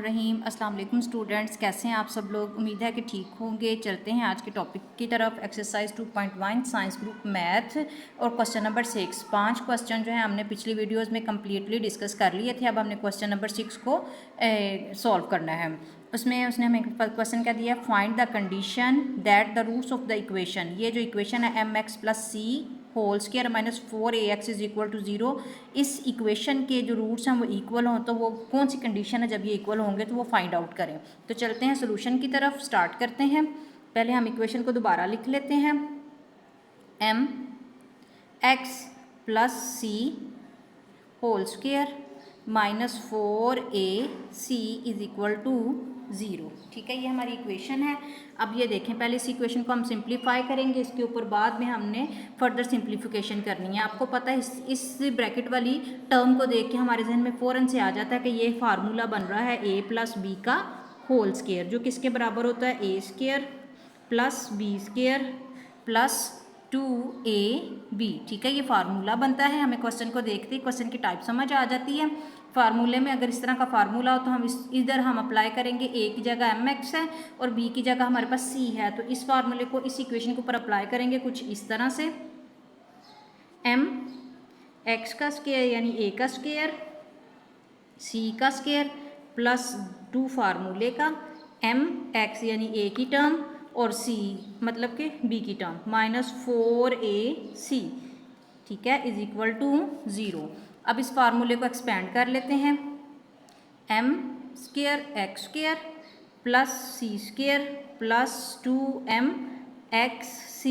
रहीम। अस्सलाम वालेकुम स्टूडेंट्स, कैसे हैं आप सब लोग। उम्मीद है कि ठीक होंगे। चलते हैं आज के टॉपिक की तरफ। एक्सरसाइज 2.1 साइंस ग्रुप मैथ और क्वेश्चन नंबर 6। 5 क्वेश्चन जो है हमने पिछली वीडियोस में कम्प्लीटली डिस्कस कर लिए थे। अब हमने क्वेश्चन नंबर 6 को सॉल्व करना है। उसमें उसने हमें क्वेश्चन क्या दिया, find the condition that the roots of the equation. ये जो इक्वेशन है mx + c whole square minus 4ax is equal to 0, इस इक्वेशन के जो रूट्स हैं वो इक्वल हों, तो वो कौन सी कंडीशन है जब ये इक्वल होंगे तो वो फाइंड आउट करें। तो चलते हैं सोल्यूशन की तरफ, स्टार्ट करते हैं। पहले हम इक्वेशन को दोबारा लिख लेते हैं। mx + c whole square minus 4ac is equal to 0। ठीक है, ये हमारी इक्वेशन है। अब ये देखें, पहले इस इक्वेशन को हम सिंप्लीफाई करेंगे, इसके ऊपर बाद में हमने फर्दर सिंप्लीफिकेशन करनी है। आपको पता है इस ब्रैकेट वाली टर्म को देख के हमारे जहन में फ़ौरन से आ जाता है कि ये फार्मूला बन रहा है a + b का होल स्क्वायर, जो किसके बराबर होता है a² + b² + 2ab। ठीक है, ये फार्मूला बनता है। हमें क्वेश्चन को देखते ही क्वेश्चन की टाइप समझ आ जाती है। फार्मूले में अगर इस तरह का फार्मूला हो तो हम इधर हम अप्लाई करेंगे, a की जगह mx है और b की जगह हमारे पास c है, तो इस फार्मूले को इस इक्वेशन के ऊपर अप्लाई करेंगे कुछ इस तरह से। mx का स्क्वायर यानी a का स्क्वायर, c का स्क्वायर प्लस 2 फार्मूले का mx यानी a की टर्म और c मतलब कि b की टर्म -4ac, ठीक है, इज इक्वल टू 0। अब इस फार्मूले को एक्सपेंड कर लेते हैं। m² x² + c² + 2mxc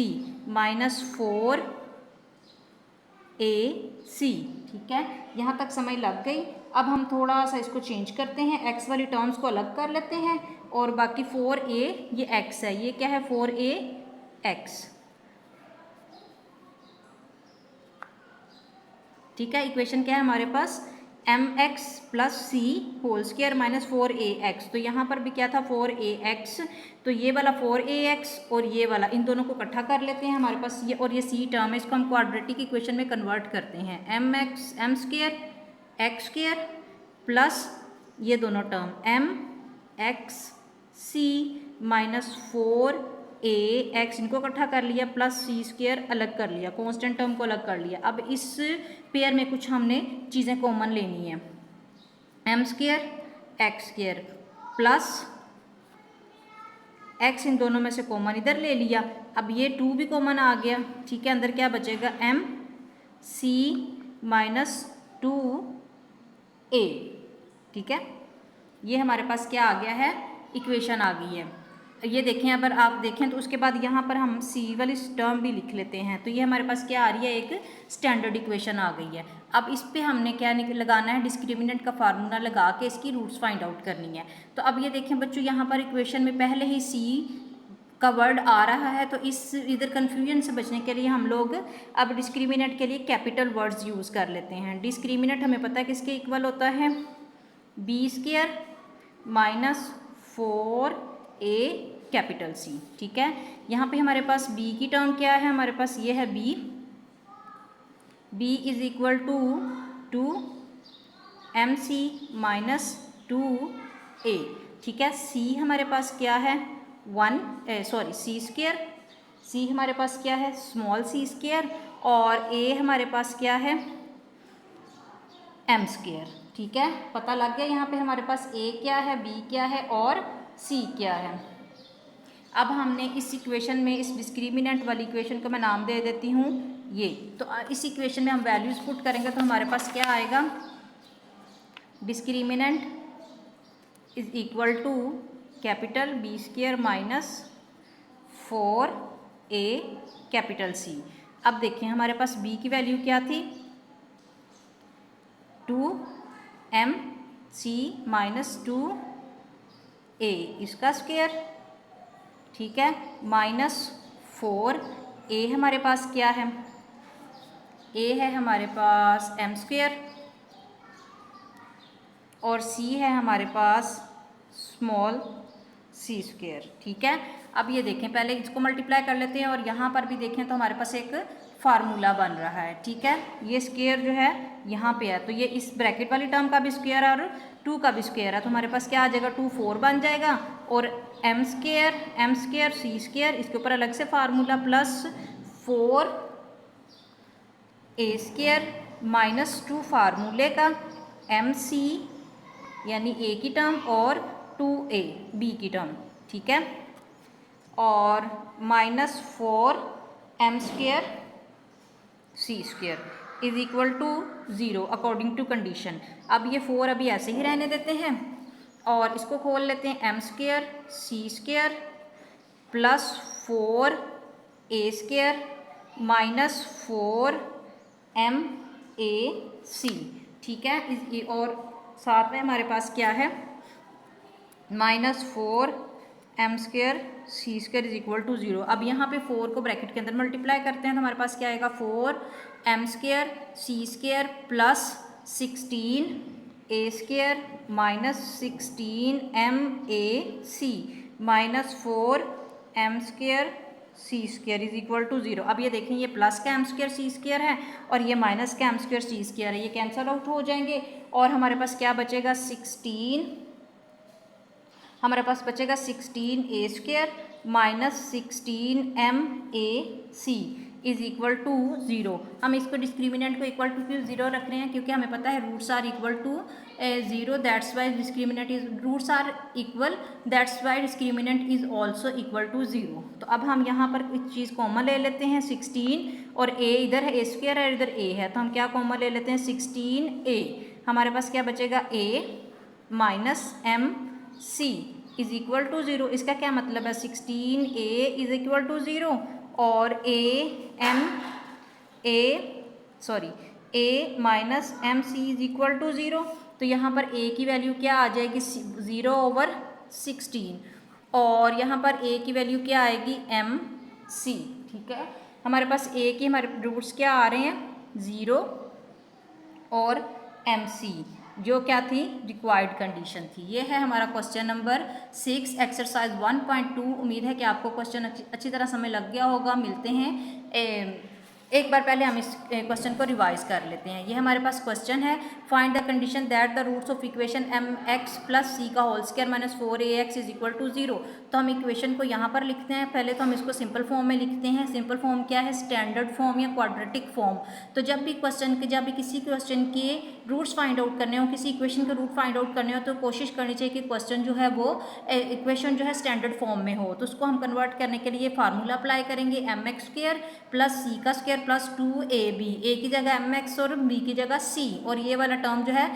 -4ac। ठीक है, यहाँ तक समझ लग गई। अब हम थोड़ा सा इसको चेंज करते हैं, x वाली टर्म्स को अलग कर लेते हैं और बाकी 4a ये x है, ये क्या है 4ax। ठीक है, इक्वेशन क्या है हमारे पास mx + c whole square minus 4ax। तो यहाँ पर भी क्या था 4ax, तो ये वाला 4ax और ये वाला, इन दोनों को इकट्ठा कर लेते हैं। हमारे पास ये और ये c टर्म है, इसको हम क्वाड्रेटिक इक्वेशन में कन्वर्ट करते हैं। m² x² प्लस ये दोनों टर्म mxc -4ax, इनको इकट्ठा कर लिया, प्लस c² अलग कर लिया, कांस्टेंट टर्म को अलग कर लिया। अब इस पेयर में कुछ हमने चीज़ें कॉमन लेनी है। m² x² प्लस x, इन दोनों में से कॉमन इधर ले लिया। अब ये 2 भी कॉमन आ गया। ठीक है, अंदर क्या बचेगा mc -2a। ठीक है, ये हमारे पास क्या आ गया है, इक्वेशन आ गई है। ये देखें, अगर आप देखें तो उसके बाद यहाँ पर हम c वाली टर्म भी लिख लेते हैं, तो ये हमारे पास क्या आ रही है, एक स्टैंडर्ड इक्वेशन आ गई है। अब इस पे हमने क्या लगाना है, डिस्क्रिमिनेंट का फार्मूला लगा के इसकी रूट्स फाइंड आउट करनी है। तो अब ये देखें बच्चों, यहाँ पर इक्वेशन में पहले ही c का वर्ड आ रहा है, तो इस इधर कन्फ्यूजन से बचने के लिए हम लोग अब डिस्क्रिमिनेंट के लिए कैपिटल वर्ड्स यूज़ कर लेते हैं। डिस्क्रिमिनेंट हमें पता है किसके इक्वल होता है, b² -4ac। ठीक है, यहाँ पे हमारे पास b की टर्म क्या है, हमारे पास ये है b is equal to 2mc -2a। ठीक है, c हमारे पास क्या है c हमारे पास क्या है c², और a हमारे पास क्या है m²। ठीक है, पता लग गया यहाँ पे हमारे पास a क्या है, b क्या है और c क्या है। अब हमने इस इक्वेशन में, इस डिस्क्रिमिनेंट वाली इक्वेशन को मैं नाम दे देती हूँ ये। तो इस इक्वेशन में हम वैल्यूज पुट करेंगे तो हमारे पास क्या आएगा, discriminant is equal to capital b² -4ac। अब देखें हमारे पास b की वैल्यू क्या थी, 2mc -2a इसका स्क्वायर। ठीक है, -4a हमारे पास क्या है, a है हमारे पास m² और c है हमारे पास c²। ठीक है, अब ये देखें, पहले इसको मल्टीप्लाई कर लेते हैं और यहाँ पर भी देखें तो हमारे पास एक फार्मूला बन रहा है। ठीक है, ये स्क्वायर जो है यहाँ पे है, तो ये इस ब्रैकेट वाली टर्म का भी स्क्वायर और 2 का भी स्क्वायर है, तो हमारे पास क्या आ जाएगा 2 4 बन जाएगा, और m स्क्वायर c स्क्वायर, इसके ऊपर अलग से formula plus 4a square minus 2 फार्मूले का mc यानी a की टर्म और 2a b की टर्म। ठीक है, और minus 4m square c square is equal to 0 according to condition. अब ये 4 अभी ऐसे ही रहने देते हैं और इसको खोल लेते हैं, m square c square plus 4a square minus 4mac। ठीक है, और साथ में हमारे पास क्या है minus 4m square c square is equal to 0। अब यहाँ पे 4 को ब्रैकेट के अंदर मल्टीप्लाई करते हैं तो हमारे पास क्या आएगा 4m square c square plus 16a square minus 16mac minus 4m square c square is equal to 0। अब ये देखें, ये प्लस का m स्क्वायर c स्क्वायर है और ये माइनस का m स्क्वायर c स्क्वायर है, ये कैंसिल आउट हो जाएंगे और हमारे पास क्या बचेगा 16a square minus 16mac is equal to 0। हम इसको डिस्क्रिमिनेंट को इक्वल टू 0 रख रहे हैं क्योंकि हमें पता है roots are equal to 0, that's why discriminant is roots are equal, that's why discriminant is also equal to 0। तो अब हम यहाँ पर इस चीज़ कॉमन ले लेते हैं 16 और a इधर है, a स्क्वायर है, इधर a है, तो हम क्या कॉमन ले लेते हैं 16a। हमारे पास क्या बचेगा a minus mc is equal to 0। इसका क्या मतलब है 16a इज इक्वल टू 0 और a minus mc is equal to 0। तो यहाँ पर a की वैल्यू क्या आ जाएगी 0/16 और यहाँ पर a की वैल्यू क्या आएगी mc। ठीक है, हमारे पास a की हमारे रूट्स क्या आ रहे हैं 0 और mc, जो क्या थी रिक्वायर्ड कंडीशन थी। ये है हमारा क्वेश्चन नंबर 6 एक्सरसाइज 1.2। उम्मीद है कि आपको क्वेश्चन अच्छी तरह समझ लग गया होगा। मिलते हैं एक बार पहले हम इस क्वेश्चन को रिवाइज कर लेते हैं। ये हमारे पास क्वेश्चन है, find the condition that the roots of equation mx plus c का whole square minus 4ax is equal to 0। तो हम इक्वेशन को यहाँ पर लिखते हैं। पहले तो हम इसको सिंपल फॉर्म में लिखते हैं। सिंपल फॉर्म क्या है, स्टैंडर्ड फॉर्म या क्वाड्रेटिक फॉर्म। तो जब भी किसी क्वेश्चन के रूट्स फाइंड आउट करने हो, किसी इक्वेशन के रूट फाइंड आउट करने हो, तो कोशिश करनी चाहिए कि क्वेश्चन जो है वो इक्वेशन जो है स्टैंडर्ड फॉर्म में हो। तो उसको हम कन्वर्ट करने के लिए फार्मूला अप्लाई करेंगे, mx स्क्वायर प्लस c का स्क्वायर प्लस 2ab, a की जगह mx और b की जगह c, और ये वाला टर्म जो है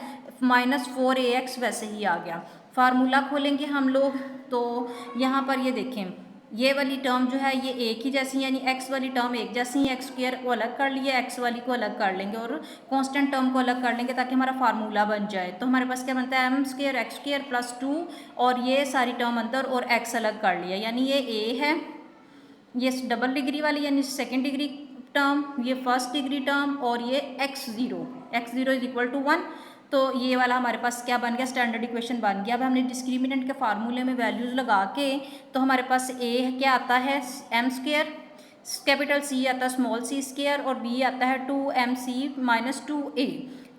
माइनस 4ax वैसे ही आ गया। फार्मूला खोलेंगे हम लोग, तो यहाँ पर ये देखें, ये वाली टर्म जो है ये एक ही जैसी, यानी x वाली टर्म एक जैसी है, x स्क्वायर को अलग कर लिया, x वाली को अलग कर लेंगे और कांस्टेंट टर्म को अलग कर लेंगे ताकि हमारा फार्मूला बन जाए। तो हमारे पास क्या बनता है m square x square plus 2 और ये सारी टर्म अंदर और x अलग कर लिया, यानी ये a है, ये डबल डिग्री वाली यानी सेकेंड डिग्री टर्म, ये फर्स्ट डिग्री टर्म और ये x0 इज इक्वल टू 1। तो ये वाला हमारे पास क्या बन गया, स्टैंडर्ड इक्वेशन बन गया। अब हमने डिस्क्रिमिनेंट के फार्मूले में वैल्यूज लगा के, तो हमारे पास a क्या आता है m स्क्वायर, कैपिटल C आता है स्मॉल c स्क्वायर और b आता है 2mc माइनस 2a।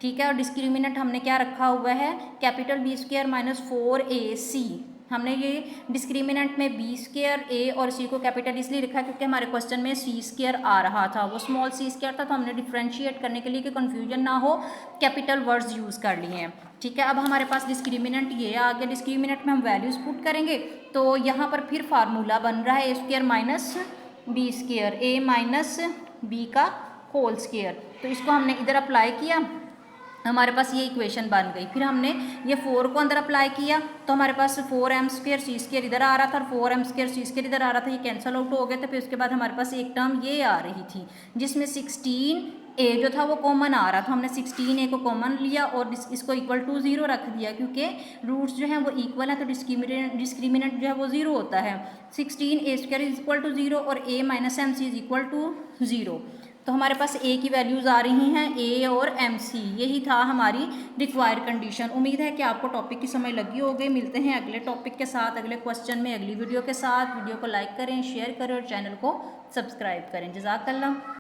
ठीक है, और डिस्क्रिमिनेंट हमने क्या रखा हुआ है, capital B square minus 4ac। हमने ये डिस्क्रिमिनेंट में b स्क्वायर a और c को कैपिटल इसलिए लिखा क्योंकि हमारे क्वेश्चन में c स्क्वायर आ रहा था, वो स्मॉल c स्क्वायर था, तो हमने डिफ्रेंशिएट करने के लिए कि कन्फ्यूजन ना हो कैपिटल वर्ड्स यूज़ कर लिए हैं। ठीक है, अब हमारे पास डिस्क्रिमिनेंट ये आ गया। डिस्क्रिमिनेंट में हम वैल्यूज़ पुट करेंगे, तो यहाँ पर फिर फार्मूला बन रहा है a square minus b square, a minus b का होल स्क्वायर। तो इसको हमने इधर अप्लाई किया, हमारे पास ये इक्वेशन बन गई। फिर हमने ये 4 को अंदर अप्लाई किया, तो हमारे पास 4m स्क्वायर c स्क्वायर इधर आ रहा था और 4m स्क्वायर c स्क्वायर इधर आ रहा था, ये कैंसिल आउट हो गया था। फिर उसके बाद हमारे पास एक टर्म ये आ रही थी जिसमें 16a जो था वो कॉमन आ रहा था। हमने 16a को कॉमन लिया और इसको इक्वल टू 0 रख दिया क्योंकि रूट्स जो हैं वो इक्वल है, तो डिस्क्रिमिनेंट जो है वो 0 होता है। 16a square is equal to 0 और a minus mc is equal to 0। तो हमारे पास a की वैल्यूज़ आ रही हैं a और mc, यही था हमारी रिक्वायर्ड कंडीशन। उम्मीद है कि आपको टॉपिक की समझ लगी होगी। मिलते हैं अगले टॉपिक के साथ, अगले क्वेश्चन में, अगली वीडियो के साथ। वीडियो को लाइक करें, शेयर करें और चैनल को सब्सक्राइब करें। जज़ाकल्लाह।